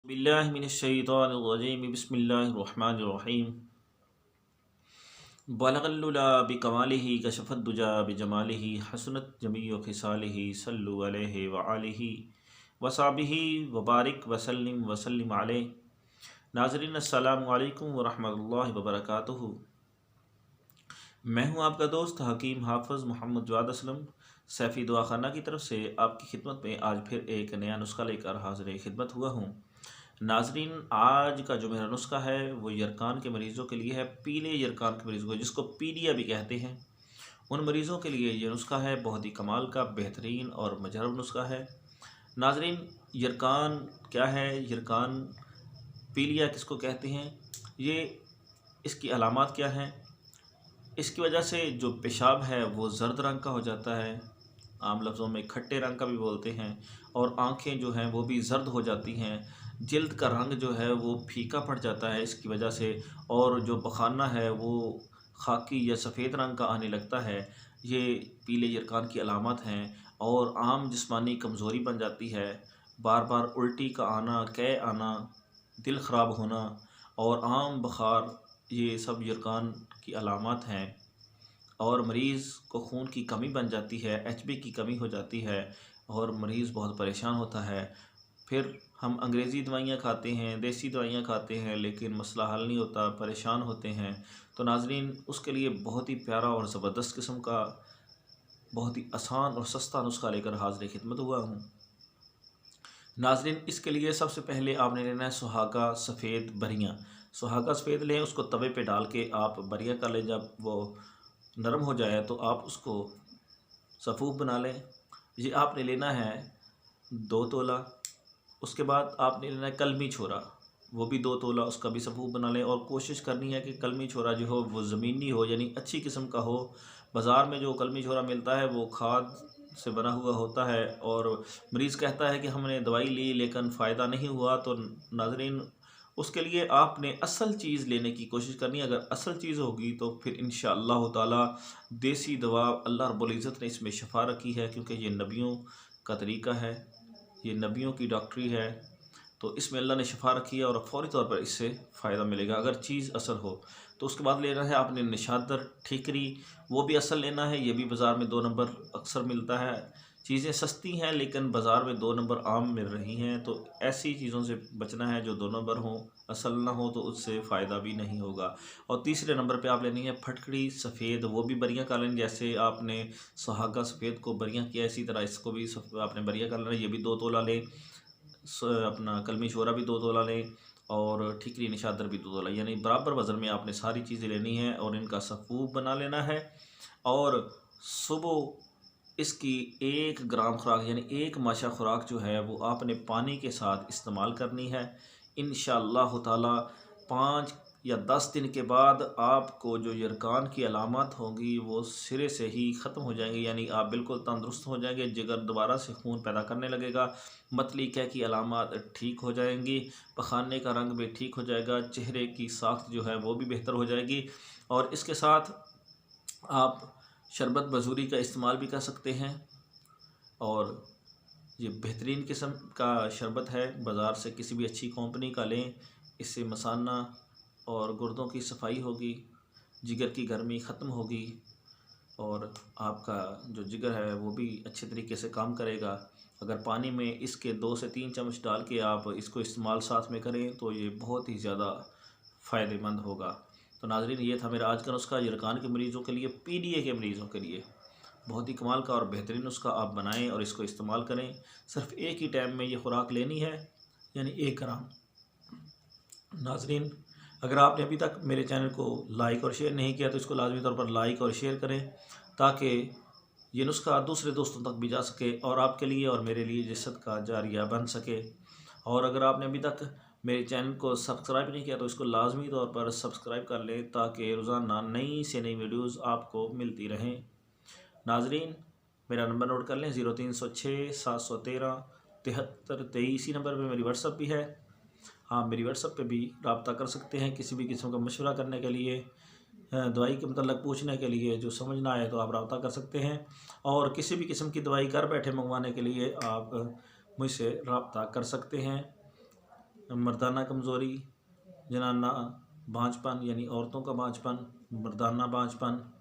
बिल्लाहिमिनश्शैतानिर्रजीम बिस्मिल्लाहिर्रहमानिर्रहीम बलगल्लुला बिकमालिही कशफद्दुजा बिजमालिही हसनत जमीउ खिसालिही सल्लु अलैहि व आलिही वसाबिही वबारिक वसल्लिम वसल्लिम अलैहि। नाज़रीन अस्सलामु अलैकुम व रहमतुल्लाहि व बरकातुहू। मैं हूं आपका दोस्त हकीम हाफ़िज़ मोहम्मद जवाद असलम सैफ़ी दुआखाना की तरफ से आपकी खिदमत में आज फिर एक नया नुस्खा लेकर हाज़िर खिदमत हुआ हूं। नाजरीन, आज का जो मेरा नुस्खा है वो यरकान के मरीज़ों के लिए है। पीले यरकान के मरीज़ों को, जिसको पीलिया भी कहते हैं, उन मरीज़ों के लिए ये नुस्खा है। बहुत ही कमाल का, बेहतरीन और मजरब नुस्खा है। नाजरीन, यरकान क्या है? यरकान पीलिया किसको कहते हैं? ये इसकी अलामात क्या हैं? इसकी वजह से जो पेशाब है वो ज़र्द रंग का हो जाता है, आम लफ्ज़ों में खट्टे रंग का भी बोलते हैं, और आँखें जो हैं वो भी ज़र्द हो जाती हैं। जिल्द का रंग जो है वो फीका पड़ जाता है इसकी वजह से, और जो पखाना है वो खाकी या सफ़ेद रंग का आने लगता है। ये पीले यरकान की अलामत हैं। और आम जिस्मानी कमज़ोरी बन जाती है, बार बार उल्टी का आना, कै आना, दिल ख़राब होना और आम बुखार, ये सब यरकान की अलामत हैं। और मरीज़ को खून की कमी बन जाती है, एचबी की कमी हो जाती है और मरीज़ बहुत परेशान होता है। फिर हम अंग्रेज़ी दवाइयाँ खाते हैं, देसी दवाइयाँ खाते हैं, लेकिन मसला हल नहीं होता, परेशान होते हैं। तो नाज़रीन, उसके लिए बहुत ही प्यारा और ज़बरदस्त किस्म का, बहुत ही आसान और सस्ता नुस्खा लेकर हाज़िर खिदमत हुआ हूँ। नाज़रीन, इसके लिए सबसे पहले आपने लेना है सुहागा सफ़ेद बरियाँ। सुहागा सफ़ेद लें, उसको तवे पे डाल के आप बरियाँ कर लें। जब वो नरम हो जाए तो आप उसको सफ़ूफ बना लें। ये आपने लेना है 2 तोला। उसके बाद आपने लेना है कलमी छोरा, वो भी 2 तोला, उसका भी सफ़ूफ बना लें। और कोशिश करनी है कि कलमी छोरा जो हो वो ज़मीनी हो, यानी अच्छी किस्म का हो। बाज़ार में जो कलमी छोरा मिलता है वो खाद से बना हुआ होता है, और मरीज़ कहता है कि हमने दवाई ली लेकिन फ़ायदा नहीं हुआ। तो नाज़रीन, उसके लिए आपने असल चीज़ लेने की कोशिश करनी है। अगर असल चीज़ होगी तो फिर इंशाअल्लाह ताला देसी दवा, अल्लाह रब्बुल इज़्ज़त ने इसमें शफ़ा रखी है, क्योंकि ये नबियों का तरीक़ा है, ये नबियों की डॉक्टरी है। तो इसमें अल्लाह ने शफ़ा रखी है और फ़ौरी तौर पर इससे फ़ायदा मिलेगा अगर चीज़ असल हो। तो उसके बाद लेना है आपने निशादर ठीकरी, वो भी असल लेना है। ये भी बाज़ार में 2 नंबर अक्सर मिलता है। चीज़ें सस्ती हैं लेकिन बाज़ार में 2 नंबर आम मिल रही हैं। तो ऐसी चीज़ों से बचना है जो 2 नंबर हों, असल ना हो, तो उससे फ़ायदा भी नहीं होगा। और तीसरे नंबर पे आप लेनी है फटकड़ी सफ़ेद, वो भी बरियाँ कर लेनी। जैसे आपने सुहागा सफ़ेद को बरियाँ किया, इसी तरह इसको भी आपने बरियाँ कर लेना। ये भी 2 तोला लें। अपना कलमी शोरा भी 2 तोला लें, और ठीकरी निशादर भी 2 तोला, यानी बराबर वज़न में आपने सारी चीज़ें लेनी है और इनका सफ़ूफ बना लेना है। और सुबह इसकी 1 ग्राम खुराक, यानी 1 माशा खुराक जो है वो आपने पानी के साथ इस्तेमाल करनी है। इंशाअल्लाह ताला 5 या 10 दिन के बाद आपको जो यरकान की अलामत होंगी वो सिरे से ही ख़त्म हो जाएंगी, यानी आप बिल्कुल तंदुरुस्त हो जाएंगे। जिगर दोबारा से खून पैदा करने लगेगा, मतली क्या की अलामत ठीक हो जाएंगी, पखाने का रंग भी ठीक हो जाएगा, चेहरे की साख्त जो है वो भी बेहतर हो जाएगी। और इसके साथ आप शरबत बजूरी का इस्तेमाल भी कर सकते हैं। और ये बेहतरीन किस्म का शरबत है, बाज़ार से किसी भी अच्छी कंपनी का लें। इससे मसाना और गुर्दों की सफाई होगी, जिगर की गर्मी ख़त्म होगी, और आपका जो जिगर है वो भी अच्छे तरीके से काम करेगा। अगर पानी में इसके 2 से 3 चम्मच डाल के आप इसको इस्तेमाल साथ में करें तो ये बहुत ही ज़्यादा फ़ायदेमंद होगा। तो नाज़रीन, ये था मेरा आज का नुस्खा यरकान के मरीज़ों के लिए, पीलिया के मरीज़ों के लिए। बहुत ही कमाल का और बेहतरीन नुस्खा, आप बनाएं और इसको इस्तेमाल करें। सिर्फ एक ही टाइम में ये खुराक लेनी है, यानी 1 ग्राम। नाज़रीन, अगर आपने अभी तक मेरे चैनल को लाइक और शेयर नहीं किया तो इसको लाजमी तौर पर लाइक और शेयर करें, ताकि ये नुस्खा दूसरे दोस्तों तक भी जा सके और आपके लिए और मेरे लिए ये सदका जारिया बन सके। और अगर आपने अभी तक मेरे चैनल को सब्सक्राइब नहीं किया तो इसको लाजमी तौर पर सब्सक्राइब कर लें, ताकि रोज़ाना नई से नई वीडियोज़ आपको मिलती रहें। नाज़रीन, मेरा नंबर नोट कर लें, 0306 713 7323। इसी नंबर पर मेरी व्हाट्सअप भी है। हाँ, मेरी व्हाट्सअप पे भी रब्ता कर सकते हैं किसी भी किस्म का मशवरा करने के लिए, दवाई के मतलब पूछने के लिए। जो समझ ना आए तो आप रब्ता कर सकते हैं, और किसी भी किस्म की दवाई घर बैठे मंगवाने के लिए आप मुझसे रब्ता कर सकते हैं। मर्दाना कमज़ोरी, जनाना बांझपन यानी औरतों का बांझपन, मर्दाना बांझपन,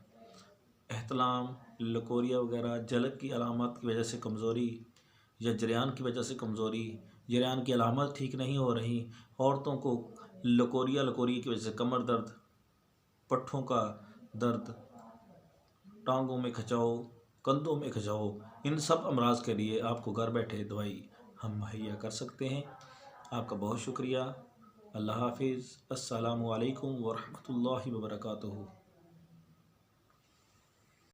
एहतलाम, लकोरिया वगैरह, जलक की अलामत की वजह से कमज़ोरी या जरियान की वजह से कमज़ोरी, जरियान की अलामत ठीक नहीं हो रही, औरतों को लकोरिया की वजह से कमर दर्द, पट्ठों का दर्द, टांगों में खिंचाव, कंधों में खिंचाव, इन सब अमराज के लिए आपको घर बैठे दवाई हम मुहैया कर सकते हैं। आपका बहुत शुक्रिया। अल्लाह हाफिज़। अस्सलामु अलैकुम वरहमतुल्लाहि वबरकातुहू।